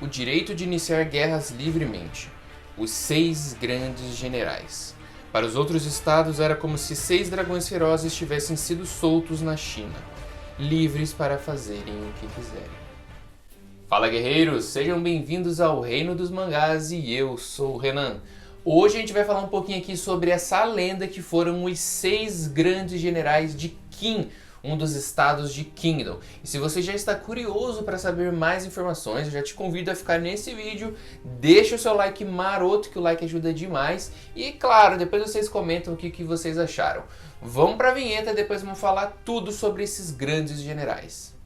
O direito de iniciar guerras livremente. Os 6 grandes generais. Para os outros estados era como se 6 dragões ferozes tivessem sido soltos na China, livres para fazerem o que quiserem. Fala, guerreiros, sejam bem-vindos ao Reino dos Mangás e eu sou o Renan. Hoje a gente vai falar um pouquinho aqui sobre essa lenda que foram os 6 grandes generais de Qin, um dos estados de Kingdom. E se você já está curioso para saber mais informações, eu já te convido a ficar nesse vídeo, deixa o seu like maroto, que o like ajuda demais. E claro, depois vocês comentam o que vocês acharam. Vamos para a vinheta e depois vamos falar tudo sobre esses grandes generais.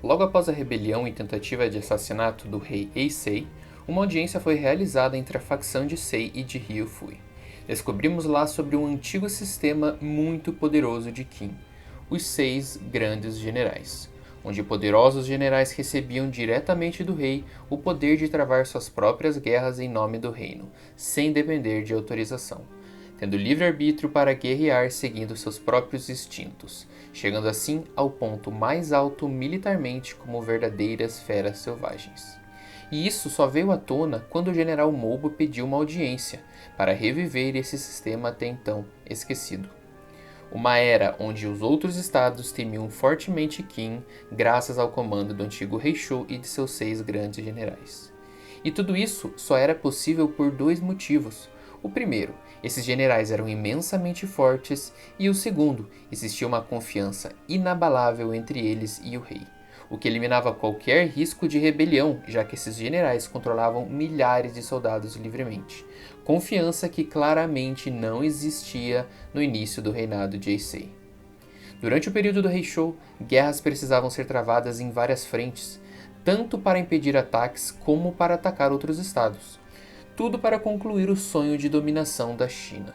Logo após a rebelião e tentativa de assassinato do rei Eisei, uma audiência foi realizada entre a facção de Sei e de Ryufui. Descobrimos lá sobre um antigo sistema muito poderoso de Qin, os 6 grandes generais, onde poderosos generais recebiam diretamente do rei o poder de travar suas próprias guerras em nome do reino, sem depender de autorização, tendo livre-arbítrio para guerrear seguindo seus próprios instintos, chegando assim ao ponto mais alto militarmente como verdadeiras feras selvagens. E isso só veio à tona quando o general Mobo pediu uma audiência para reviver esse sistema até então esquecido. Uma era onde os outros estados temiam fortemente Qin graças ao comando do antigo rei Shou e de seus 6 grandes generais. E tudo isso só era possível por 2 motivos. O primeiro, esses generais eram imensamente fortes, e o segundo, existia uma confiança inabalável entre eles e o rei, o que eliminava qualquer risco de rebelião, já que esses generais controlavam milhares de soldados livremente, confiança que claramente não existia no início do reinado de Eisei. Durante o período do rei Shou, guerras precisavam ser travadas em várias frentes, tanto para impedir ataques como para atacar outros estados. Tudo para concluir o sonho de dominação da China.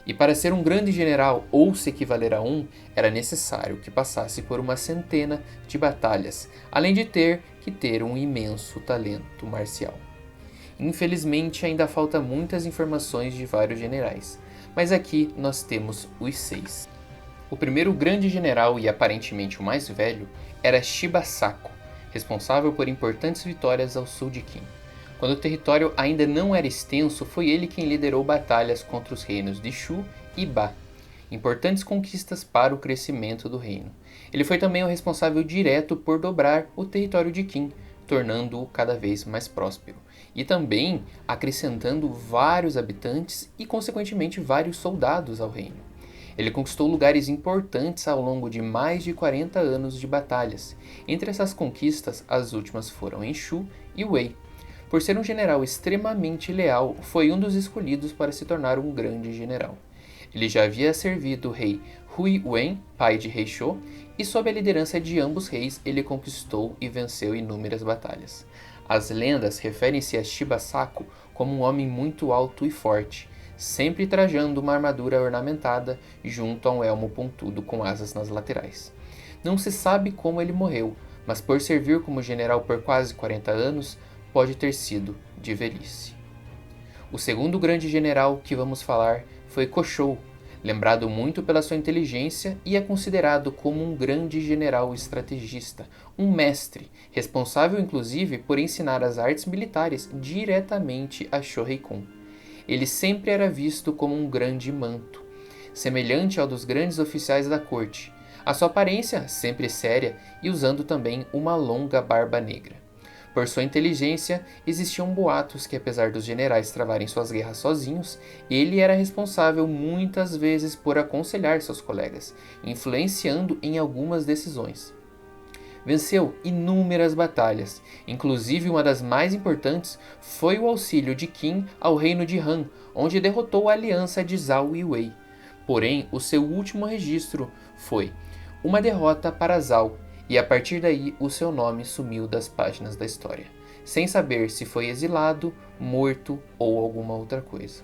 E para ser um grande general ou se equivaler a um, era necessário que passasse por uma centena de batalhas, além de ter que ter um imenso talento marcial. Infelizmente ainda falta muitas informações de vários generais, mas aqui nós temos os 6. O primeiro grande general e aparentemente o mais velho era Shiba Saku, responsável por importantes vitórias ao sul de Qin. Quando o território ainda não era extenso, foi ele quem liderou batalhas contra os reinos de Shu e Ba, importantes conquistas para o crescimento do reino. Ele foi também o responsável direto por dobrar o território de Qin, tornando-o cada vez mais próspero, e também acrescentando vários habitantes e, consequentemente, vários soldados ao reino. Ele conquistou lugares importantes ao longo de mais de 40 anos de batalhas. Entre essas conquistas, as últimas foram em Shu e Wei. Por ser um general extremamente leal, foi um dos escolhidos para se tornar um grande general. Ele já havia servido o rei Hui Wen, pai de rei Shou, e sob a liderança de ambos reis ele conquistou e venceu inúmeras batalhas. As lendas referem-se a Shiba Saku como um homem muito alto e forte, sempre trajando uma armadura ornamentada junto a um elmo pontudo com asas nas laterais. Não se sabe como ele morreu, mas por servir como general por quase 40 anos, pode ter sido de velhice. O segundo grande general que vamos falar foi Koshou, lembrado muito pela sua inteligência e é considerado como um grande general estrategista, um mestre, responsável inclusive por ensinar as artes militares diretamente a Shoreikun. Ele sempre era visto como um grande manto, semelhante ao dos grandes oficiais da corte, a sua aparência sempre séria e usando também uma longa barba negra. Por sua inteligência, existiam boatos que, apesar dos generais travarem suas guerras sozinhos, ele era responsável muitas vezes por aconselhar seus colegas, influenciando em algumas decisões. Venceu inúmeras batalhas, inclusive uma das mais importantes foi o auxílio de Qin ao reino de Han, onde derrotou a aliança de Zhao e Wei. Porém, o seu último registro foi uma derrota para Zhao, e a partir daí o seu nome sumiu das páginas da história, sem saber se foi exilado, morto ou alguma outra coisa.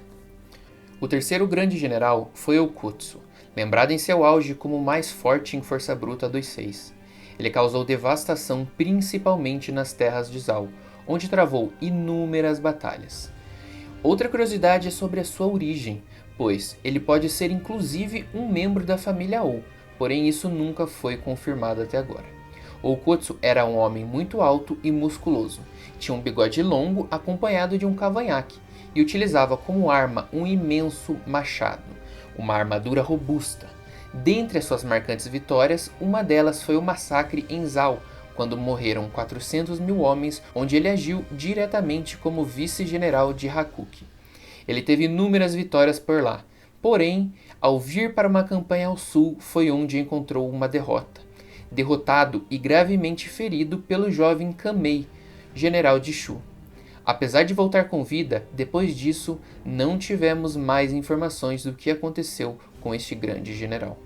O terceiro grande general foi Okutsu, lembrado em seu auge como o mais forte em força bruta dos 6. Ele causou devastação principalmente nas terras de Zal, onde travou inúmeras batalhas. Outra curiosidade é sobre a sua origem, pois ele pode ser inclusive um membro da família Ou, porém isso nunca foi confirmado até agora. Oukotsu era um homem muito alto e musculoso, tinha um bigode longo acompanhado de um cavanhaque e utilizava como arma um imenso machado, uma armadura robusta. Dentre as suas marcantes vitórias, uma delas foi o massacre em Zal, quando morreram 400 mil homens, onde ele agiu diretamente como vice-general de Hakuki. Ele teve inúmeras vitórias por lá, porém, ao vir para uma campanha ao sul, foi onde encontrou uma derrota. Derrotado e gravemente ferido pelo jovem Kamei, general de Shu. Apesar de voltar com vida, depois disso, não tivemos mais informações do que aconteceu com este grande general.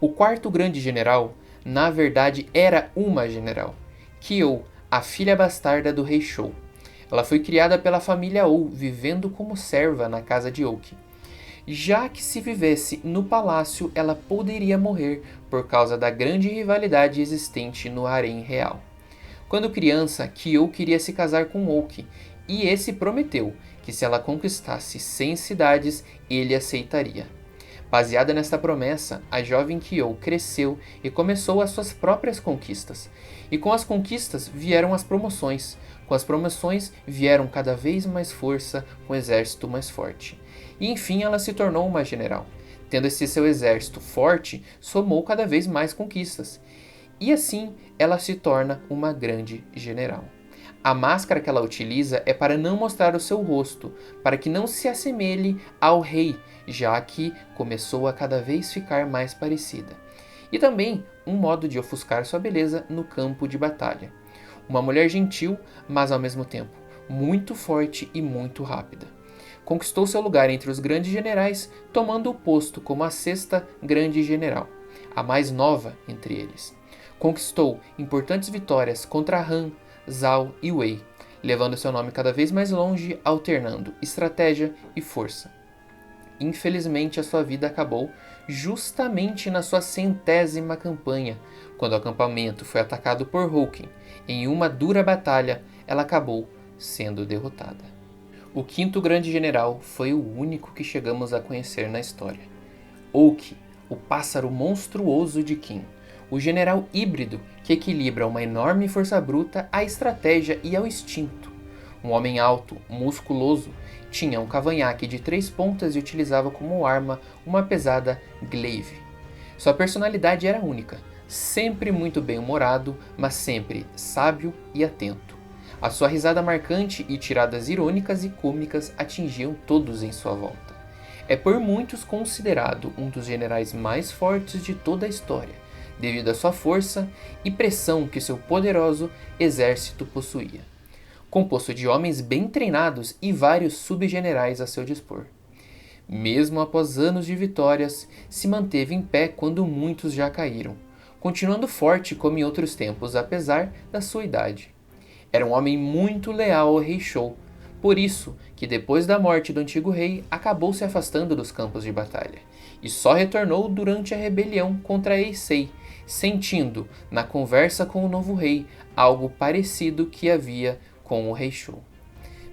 O quarto grande general, na verdade, era uma general, Kyo, a filha bastarda do rei Shou. Ela foi criada pela família Ou, vivendo como serva na casa de Oki. Já que se vivesse no palácio, ela poderia morrer por causa da grande rivalidade existente no harém real. Quando criança, Kyo queria se casar com Oki, e esse prometeu que se ela conquistasse 100 cidades, ele aceitaria. Baseada nesta promessa, a jovem Kyo cresceu e começou as suas próprias conquistas. E com as conquistas vieram as promoções. Com as promoções vieram cada vez mais força, um exército mais forte. E enfim ela se tornou uma general. Tendo esse seu exército forte, somou cada vez mais conquistas. E assim ela se torna uma grande general. A máscara que ela utiliza é para não mostrar o seu rosto, para que não se assemelhe ao rei, já que começou a cada vez ficar mais parecida. E também um modo de ofuscar sua beleza no campo de batalha. Uma mulher gentil, mas ao mesmo tempo muito forte e muito rápida. Conquistou seu lugar entre os grandes generais, tomando o posto como a sexta grande general, a mais nova entre eles. Conquistou importantes vitórias contra Han, Zal e Wei, levando seu nome cada vez mais longe, alternando estratégia e força. Infelizmente, a sua vida acabou justamente na sua 100ª campanha, quando o acampamento foi atacado por Houken. Em uma dura batalha, ela acabou sendo derrotada. O quinto grande general foi o único que chegamos a conhecer na história. Oki, o pássaro monstruoso de Qin. O general híbrido que equilibra uma enorme força bruta à estratégia e ao instinto. Um homem alto, musculoso, tinha um cavanhaque de 3 pontas e utilizava como arma uma pesada glaive. Sua personalidade era única, sempre muito bem-humorado, mas sempre sábio e atento. A sua risada marcante e tiradas irônicas e cômicas atingiam todos em sua volta. É por muitos considerado um dos generais mais fortes de toda a história, devido à sua força e pressão que seu poderoso exército possuía, composto de homens bem treinados e vários subgenerais a seu dispor. Mesmo após anos de vitórias, se manteve em pé quando muitos já caíram, continuando forte como em outros tempos, apesar da sua idade. Era um homem muito leal ao rei Shou, por isso que depois da morte do antigo rei, acabou se afastando dos campos de batalha, e só retornou durante a rebelião contra Eisei, sentindo, na conversa com o novo rei, algo parecido que havia com o rei Shou.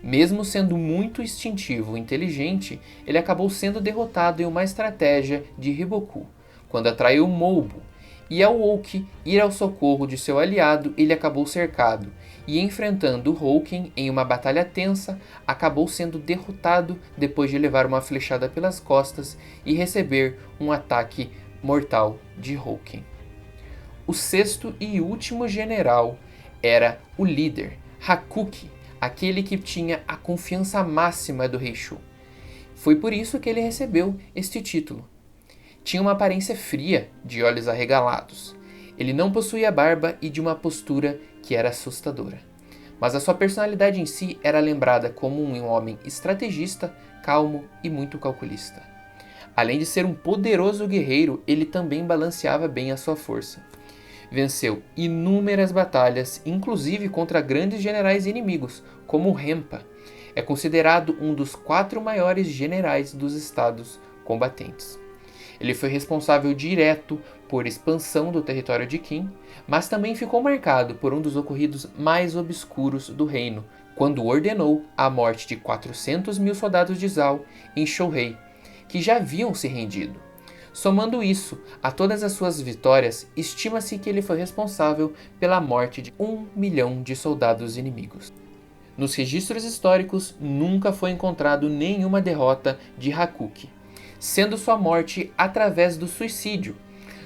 Mesmo sendo muito instintivo e inteligente, ele acabou sendo derrotado em uma estratégia de Hiboku, quando atraiu Moubo, e ao Oki ir ao socorro de seu aliado, ele acabou cercado, e enfrentando Houken em uma batalha tensa, acabou sendo derrotado depois de levar uma flechada pelas costas e receber um ataque mortal de Houken. O sexto e último general era o líder, Hakuki, aquele que tinha a confiança máxima do rei Shu. Foi por isso que ele recebeu este título. Tinha uma aparência fria, de olhos arregalados. Ele não possuía barba e de uma postura que era assustadora. Mas a sua personalidade em si era lembrada como um homem estrategista, calmo e muito calculista. Além de ser um poderoso guerreiro, ele também balanceava bem a sua força. Venceu inúmeras batalhas, inclusive contra grandes generais inimigos, como Rempa. É considerado um dos 4 maiores generais dos estados combatentes. Ele foi responsável direto por expansão do território de Qin, mas também ficou marcado por um dos ocorridos mais obscuros do reino, quando ordenou a morte de 400 mil soldados de Zhao em Shouhei, que já haviam se rendido. Somando isso a todas as suas vitórias, estima-se que ele foi responsável pela morte de 1 milhão de soldados inimigos. Nos registros históricos, nunca foi encontrado nenhuma derrota de Hakuki, sendo sua morte através do suicídio.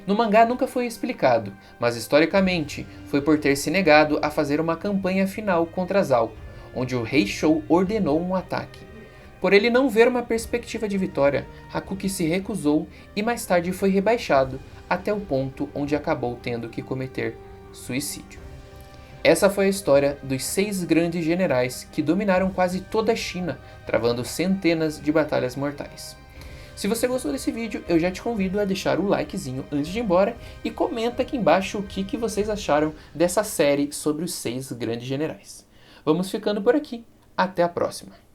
No mangá nunca foi explicado, mas historicamente foi por ter se negado a fazer uma campanha final contra Zhao, onde o rei Shou ordenou um ataque. Por ele não ver uma perspectiva de vitória, Hakuki se recusou e mais tarde foi rebaixado até o ponto onde acabou tendo que cometer suicídio. Essa foi a história dos 6 grandes generais que dominaram quase toda a China, travando centenas de batalhas mortais. Se você gostou desse vídeo, eu já te convido a deixar o likezinho antes de ir embora e comenta aqui embaixo o que vocês acharam dessa série sobre os 6 grandes generais. Vamos ficando por aqui, até a próxima!